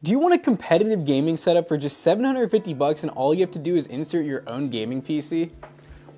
Do you want a competitive gaming setup for just $750 and all you have to do is insert your own gaming PC?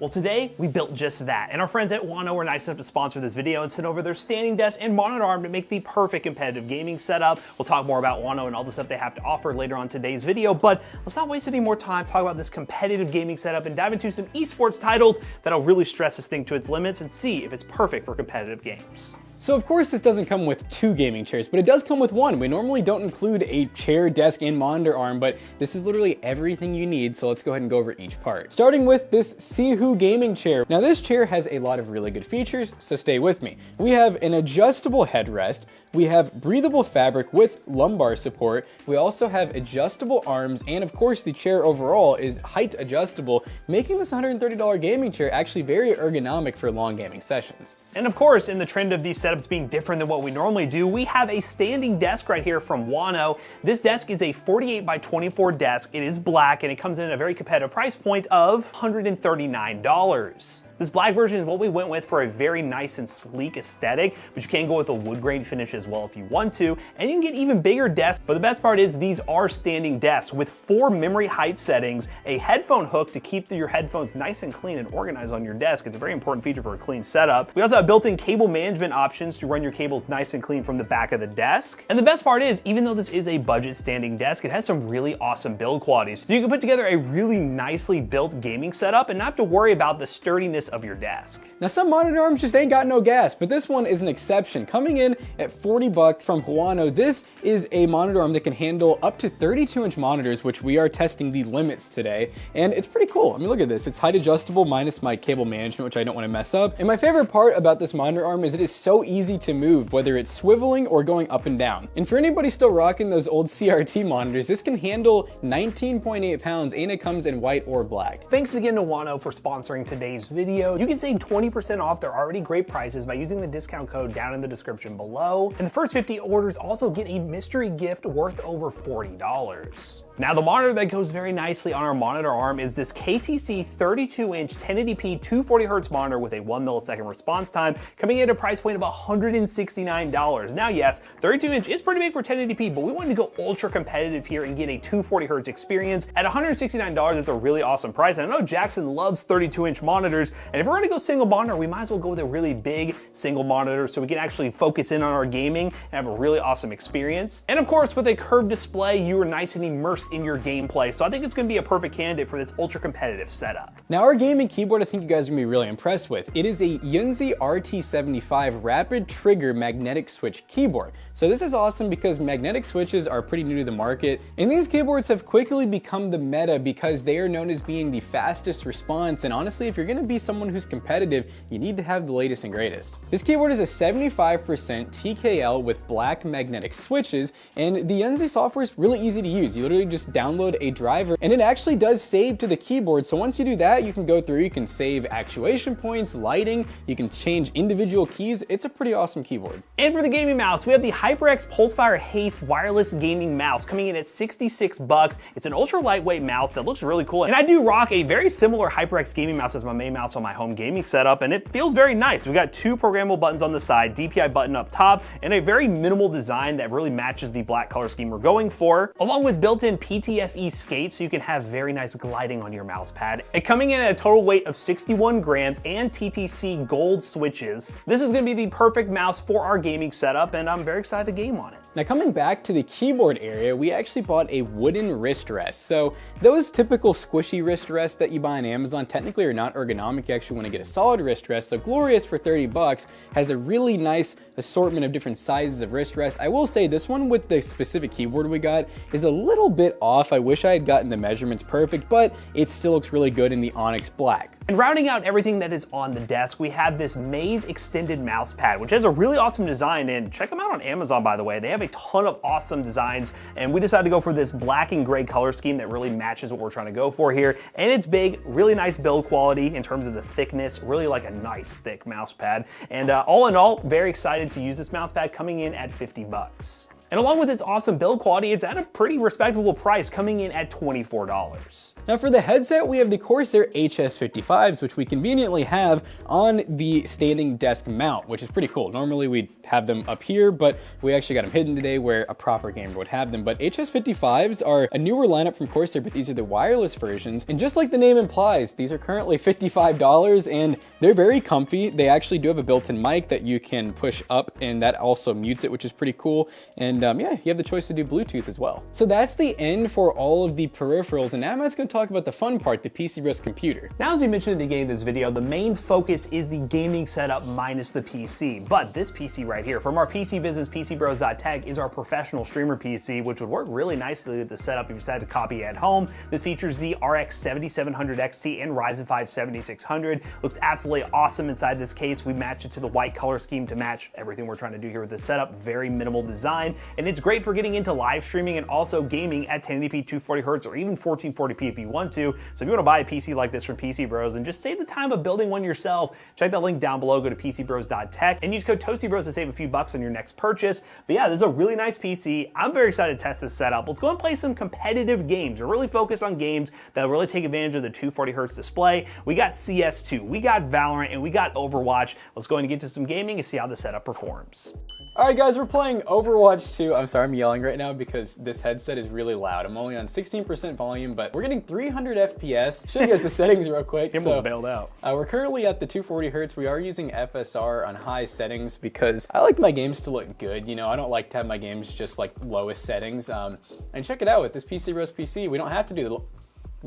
Well, today we built just that, and our friends at Huanuo were nice enough to sponsor this video and send over their standing desk and monitor arm to make the perfect competitive gaming setup. We'll talk more about Huanuo and all the stuff they have to offer later on today's video, but let's not waste any more time talk about this competitive gaming setup and dive into some esports titles that'll really stress this thing to its limits and see if it's perfect for competitive games. So of course this doesn't come with two gaming chairs, but it does come with one. We normally don't include a chair, desk, and monitor arm, but this is literally everything you need, so let's go ahead and go over each part. Starting with this Sihu gaming chair. Now this chair has a lot of really good features, so stay with me. We have an adjustable headrest, we have breathable fabric with lumbar support, we also have adjustable arms, and of course the chair overall is height adjustable, making this $130 gaming chair actually very ergonomic for long gaming sessions. And of course, in the trend of these setups being different than what we normally do, we have a standing desk right here from Huanuo. This desk is a 48 by 24 desk. It is black and it comes in at a very competitive price point of $139. This black version is what we went with for a very nice and sleek aesthetic, but you can go with a wood grain finish as well if you want to, and you can get even bigger desks. But the best part is these are standing desks with 4 memory height settings, a headphone hook to keep your headphones nice and clean and organized on your desk. It's a very important feature for a clean setup. We also have built-in cable management options to run your cables nice and clean from the back of the desk. And the best part is, even though this is a budget standing desk, it has some really awesome build qualities. So you can put together a really nicely built gaming setup and not have to worry about the sturdiness of your desk. Now some monitor arms just ain't got no gas, but this one is an exception. Coming in at $40 from Huanuo, this is a monitor arm that can handle up to 32-inch monitors, which we are testing the limits today, and it's pretty cool. I mean, look at this. It's height adjustable minus my cable management, which I don't want to mess up. And my favorite part about this monitor arm is it is so easy to move, whether it's swiveling or going up and down. And for anybody still rocking those old CRT monitors, this can handle 19.8 pounds, and it comes in white or black. Thanks again to Huanuo for sponsoring today's video. You can save 20% off their already great prices by using the discount code down in the description below. And the first 50 orders also get a mystery gift worth over $40. Now the monitor that goes very nicely on our monitor arm is this KTC 32-inch 1080p 240Hz monitor with a 1 millisecond response time, coming at a price point of $169. Now yes, 32-inch is pretty big for 1080p, but we wanted to go ultra competitive here and get a 240Hz experience. At $169, it's a really awesome price. And I know Jackson loves 32-inch monitors, and if we're gonna go single monitor, we might as well go with a really big single monitor so we can actually focus in on our gaming and have a really awesome experience. And of course, with a curved display, you are nice and immersed in your gameplay, so I think it's going to be a perfect candidate for this ultra competitive setup. Now our gaming keyboard I think you guys are going to be really impressed with. It is a Yunzii RT75 rapid trigger magnetic switch keyboard. So this is awesome because magnetic switches are pretty new to the market, and these keyboards have quickly become the meta because they are known as being the fastest response, and honestly if you're going to be someone who's competitive, you need to have the latest and greatest. This keyboard is a 75% TKL with black magnetic switches, and the Yunzii software is really easy to use. You literally just download a driver and it actually does save to the keyboard. So once you do that, you can go through, you can save actuation points, lighting, you can change individual keys. It's a pretty awesome keyboard. And for the gaming mouse, we have the HyperX Pulsefire Haste wireless gaming mouse coming in at $66. It's an ultra lightweight mouse that looks really cool. And I do rock a very similar HyperX gaming mouse as my main mouse on my home gaming setup, and it feels very nice. We've got 2 programmable buttons on the side, DPI button up top, and a very minimal design that really matches the black color scheme we're going for, along with built-in PTFE skates so you can have very nice gliding on your mouse pad. And coming in at a total weight of 61 grams and TTC gold switches, this is going to be the perfect mouse for our gaming setup, and I'm very excited to game on it. Now coming back to the keyboard area, we actually bought a wooden wrist rest. So those typical squishy wrist rests that you buy on Amazon technically are not ergonomic. You actually want to get a solid wrist rest. So Glorious for $30 has a really nice assortment of different sizes of wrist rest. I will say this one with the specific keyboard we got is a little bit off. I wish I had gotten the measurements perfect, but it still looks really good in the Onyx black. And rounding out everything that is on the desk, we have this Maze extended mouse pad, which has a really awesome design, and check them out on Amazon, by the way. They have a ton of awesome designs, and we decided to go for this black and gray color scheme that really matches what we're trying to go for here. And it's big, really nice build quality in terms of the thickness, really like a nice thick mouse pad. And all in all, very excited to use this mouse pad coming in at $50. And along with its awesome build quality, it's at a pretty respectable price, coming in at $24. Now for the headset, we have the Corsair HS55s, which we conveniently have on the standing desk mount, which is pretty cool. Normally we'd have them up here, but we actually got them hidden today where a proper gamer would have them. But HS55s are a newer lineup from Corsair, but these are the wireless versions. And just like the name implies, these are currently $55 and they're very comfy. They actually do have a built-in mic that you can push up and that also mutes it, which is pretty cool. And yeah, you have the choice to do Bluetooth as well. So that's the end for all of the peripherals. And now Matt's gonna talk about the fun part, the PC Bros computer. Now, as we mentioned at the beginning of this video, the main focus is the gaming setup minus the PC. But this PC right here from our PC business, PCBros.tech, is our professional streamer PC, which would work really nicely with the setup if you decided to copy at home. This features the RX 7700 XT and Ryzen 5 7600. Looks absolutely awesome inside this case. We matched it to the white color scheme to match everything we're trying to do here with this setup. Very minimal design, and it's great for getting into live streaming and also gaming at 1080p 240Hz or even 1440p if you want to. So if you want to buy a PC like this from PC Bros and just save the time of building one yourself, check that link down below, go to PCBros.tech and use code ToastyBros to save a few bucks on your next purchase. But yeah, this is a really nice PC. I'm very excited to test this setup. Let's go and play some competitive games. We're really focused on games that really take advantage of the 240Hz display. We got CS2, we got Valorant, and we got Overwatch. Let's go and get to some gaming and see how the setup performs. All right, guys, we're playing Overwatch 2. I'm sorry, I'm yelling right now because this headset is really loud. I'm only on 16% volume, but we're getting 300 FPS. Show you guys the settings real quick. He almost bailed out. We're currently at the 240 Hertz. We are using FSR on high settings because I like my games to look good. You know, I don't like to have my games just like lowest settings. And check it out with this PC Bros PC. We don't have to do the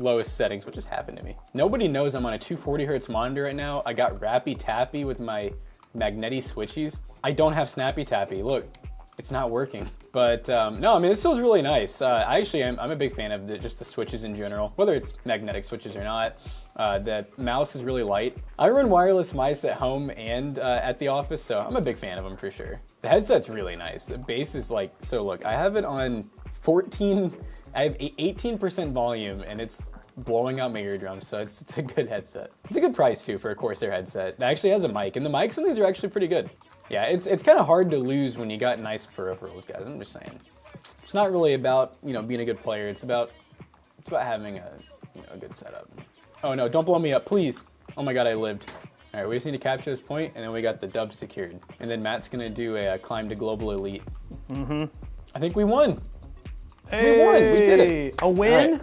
lowest settings, which just happened to me. Nobody knows I'm on a 240 Hertz monitor right now. I got Rappy Tappy with my Magneti switchies. I don't have Snappy Tappy. Look, it's not working. But no, I mean, this feels really nice. I'm a big fan of just the switches in general, whether it's magnetic switches or not. The mouse is really light. I run wireless mice at home and at the office, so I'm a big fan of them for sure. The headset's really nice. The bass is like, so look, I have it on 14, I have 18% volume and it's blowing out my eardrums, so it's a good headset. It's a good price too for a Corsair headset. It actually has a mic, and the mics in these are actually pretty good. Yeah, it's kind of hard to lose when you got nice peripherals, guys. I'm just saying. It's not really about, you know, being a good player. It's about having a, you know, a good setup. Oh no, don't blow me up, please. Oh my god, I lived. All right, we just need to capture this point, and then we got the dub secured. And then Matt's gonna do a climb to global elite. I think we won. Hey, we won. We did it. A win.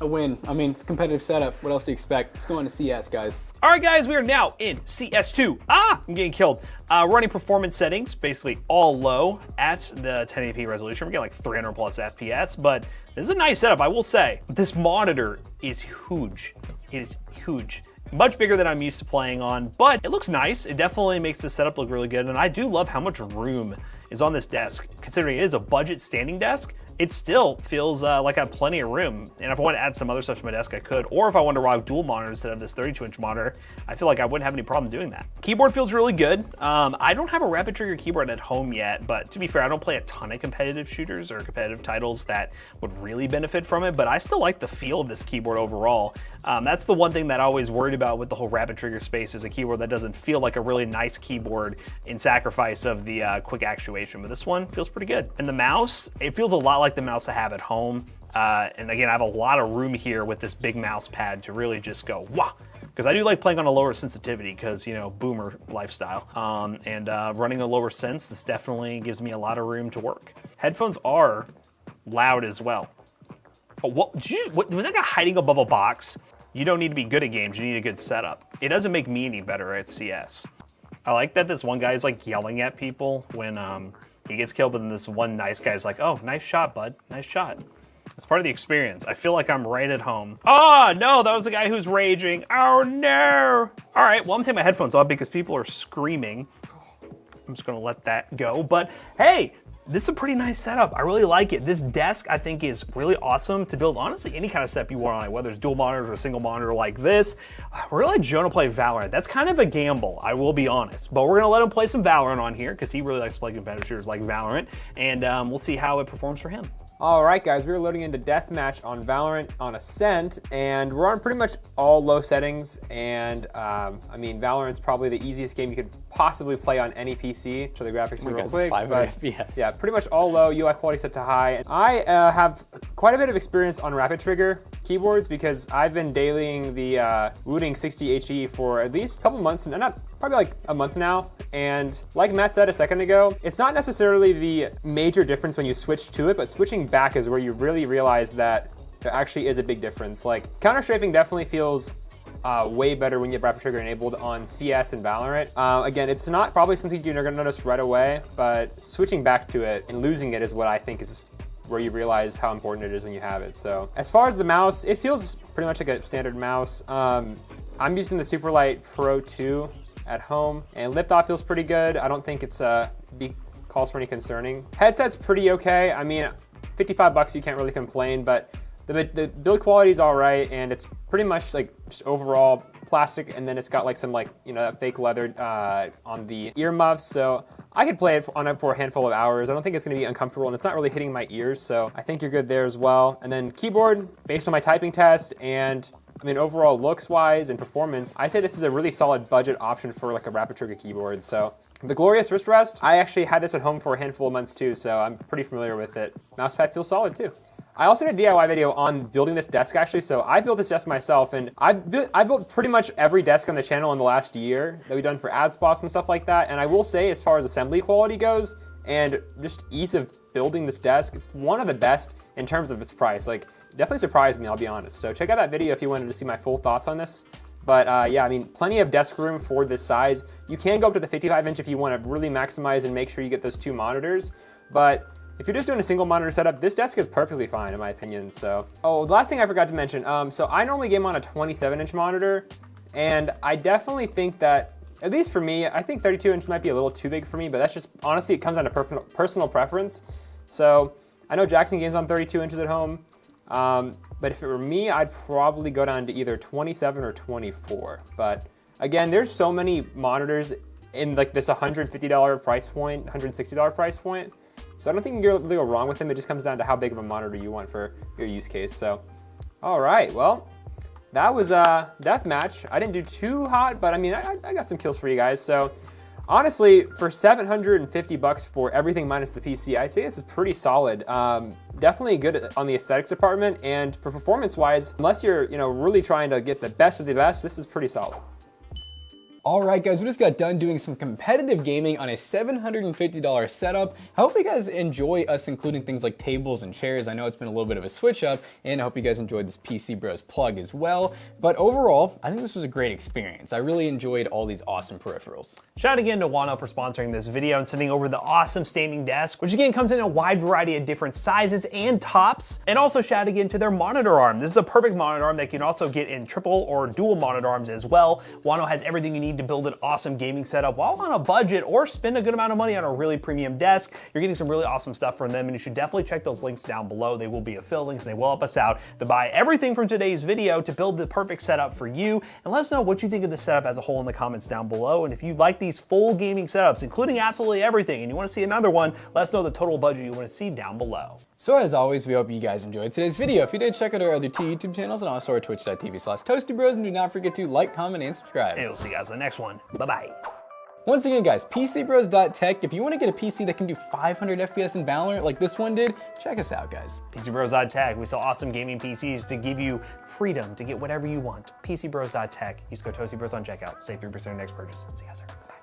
A win. I mean, it's a competitive setup. What else do you expect? Let's go on to CS, guys. All right, guys, we are now in CS2. I'm getting killed. Running performance settings, basically all low at the 1080p resolution. We're getting like 300 plus FPS, but this is a nice setup, I will say. This monitor is huge. It is huge. Much bigger than I'm used to playing on, but it looks nice. It definitely makes the setup look really good, and I do love how much room is on this desk. Considering it is a budget standing desk, it still feels like I have plenty of room. And if I want to add some other stuff to my desk, I could. Or if I wanted to rock dual monitors instead of this 32-inch monitor, I feel like I wouldn't have any problem doing that. Keyboard feels really good. I don't have a rapid trigger keyboard at home yet, but to be fair, I don't play a ton of competitive shooters or competitive titles that would really benefit from it, but I still like the feel of this keyboard overall. That's the one thing that I always worried about with the whole rapid trigger space, is a keyboard that doesn't feel like a really nice keyboard in sacrifice of the quick actuation, but this one feels pretty good. And the mouse, it feels a lot like the mouse I have at home. And again, I have a lot of room here with this big mouse pad to really just go, wah! Because I do like playing on a lower sensitivity because, you know, boomer lifestyle. Running a lower sense, this definitely gives me a lot of room to work. Headphones are loud as well. Oh, what was that guy hiding above a box? You don't need to be good at games, you need a good setup. It doesn't make me any better at CS. I like that this one guy is like yelling at people when he gets killed, but then this one nice guy is like, oh, nice shot, bud, nice shot. It's part of the experience. I feel like I'm right at home. Oh, no, that was the guy who's raging. Oh, no. All right, well, I'm taking my headphones off because people are screaming. I'm just gonna let that go, but hey, this is a pretty nice setup. I really like it. This desk, I think, is really awesome to build, honestly, any kind of setup you want on it, whether it's dual monitors or a single monitor like this. We're gonna let Jonah play Valorant. That's kind of a gamble, I will be honest, but we're gonna let him play some Valorant on here because he really likes to play competitive shooters like Valorant, and we'll see how it performs for him. All right, guys, we're loading into Deathmatch on Valorant on Ascent, and we're on pretty much all low settings, and I mean, Valorant's probably the easiest game you could possibly play on any PC. So the graphics Oh my real God, quick. 500 but FPS. yeah, pretty much all low, UI quality set to high. I have quite a bit of experience on rapid trigger keyboards because I've been dailying the Wooting 60HE for at least a couple months, and probably like a month now. And like Matt said a second ago, it's not necessarily the major difference when you switch to it, but switching back is where you really realize that there actually is a big difference. Like counter-strafing definitely feels way better when you have rapid trigger enabled on CS and Valorant. Again, it's not probably something you're gonna notice right away, but switching back to it and losing it is what I think is where you realize how important it is when you have it. So as far as the mouse, it feels pretty much like a standard mouse. I'm using the Superlight Pro 2 at home, and lift-off feels pretty good. I don't think it's calls for any concerning. Headset's pretty okay. I mean, 55 bucks, you can't really complain, but the build quality is all right, and it's pretty much like just overall plastic, and then it's got like some that fake leather on the earmuffs, so I could play it on it for a handful of hours. I don't think it's gonna be uncomfortable, and it's not really hitting my ears, so I think you're good there as well. And then keyboard, based on my typing test, and I mean overall looks-wise and performance, I say this is a really solid budget option for like a rapid trigger keyboard. So the Glorious wrist rest, I actually had this at home for a handful of months too, so I'm pretty familiar with it. Mousepad feels solid too. I also did a DIY video on building this desk actually, so I built this desk myself, and I built pretty much every desk on the channel in the last year that we've done for ad spots and stuff like that, and I will say as far as assembly quality goes, and just ease of building this desk, it's one of the best in terms of its price. Like, definitely surprised me, I'll be honest. So check out that video if you wanted to see my full thoughts on this. But yeah, I mean, plenty of desk room for this size. You can go up to the 55-inch if you want to really maximize and make sure you get those 2 monitors, but if you're just doing a single monitor setup, this desk is perfectly fine in my opinion. So, oh, the last thing I forgot to mention, so I normally game on a 27-inch monitor, and I definitely think that, at least for me, I think 32-inch might be a little too big for me, but that's just, honestly, it comes down to personal preference. So, I know Jackson games on 32 inches at home, but if it were me, I'd probably go down to either 27 or 24. But again, there's so many monitors in like this $150 price point, $160 price point. So I don't think you can really go wrong with them. It just comes down to how big of a monitor you want for your use case. So, all right, well, that was a deathmatch. I didn't do too hot, but I mean, I got some kills for you guys. So honestly, for 750 bucks for everything minus the PC, I'd say this is pretty solid. Definitely good on the aesthetics department, and for performance-wise, unless you're really trying to get the best of the best, this is pretty solid. All right, guys, we just got done doing some competitive gaming on a $750 setup. I hope you guys enjoy us including things like tables and chairs. I know it's been a little bit of a switch up, and I hope you guys enjoyed this PC Bros plug as well. But overall, I think this was a great experience. I really enjoyed all these awesome peripherals. Shout out again to Huanuo for sponsoring this video and sending over the awesome standing desk, which again comes in a wide variety of different sizes and tops. And also shout out again to their monitor arm. This is a perfect monitor arm that you can also get in triple or dual monitor arms as well. Huanuo has everything you need to build an awesome gaming setup while on a budget, or spend a good amount of money on a really premium desk. You're getting some really awesome stuff from them, and you should definitely check those links down below. They will be affiliate links, and they will help us out to buy everything from today's video to build the perfect setup for you. And let us know what you think of the setup as a whole in the comments down below. And if you like these full gaming setups, including absolutely everything, and you want to see another one, let us know the total budget you want to see down below. So as always, we hope you guys enjoyed today's video. If you did, check out our other 2 YouTube channels and also our twitch.tv/ToastyBros, and do not forget to like, comment, and subscribe. And we'll see you guys in the next one. Bye-bye. Once again, guys, PCBros.tech. If you want to get a PC that can do 500 FPS in Valorant like this one did, check us out, guys. PCBros.tech. We sell awesome gaming PCs to give you freedom to get whatever you want. PCBros.tech. Use code ToastyBros on checkout. Save 3% on your next purchase. See you guys later. Bye.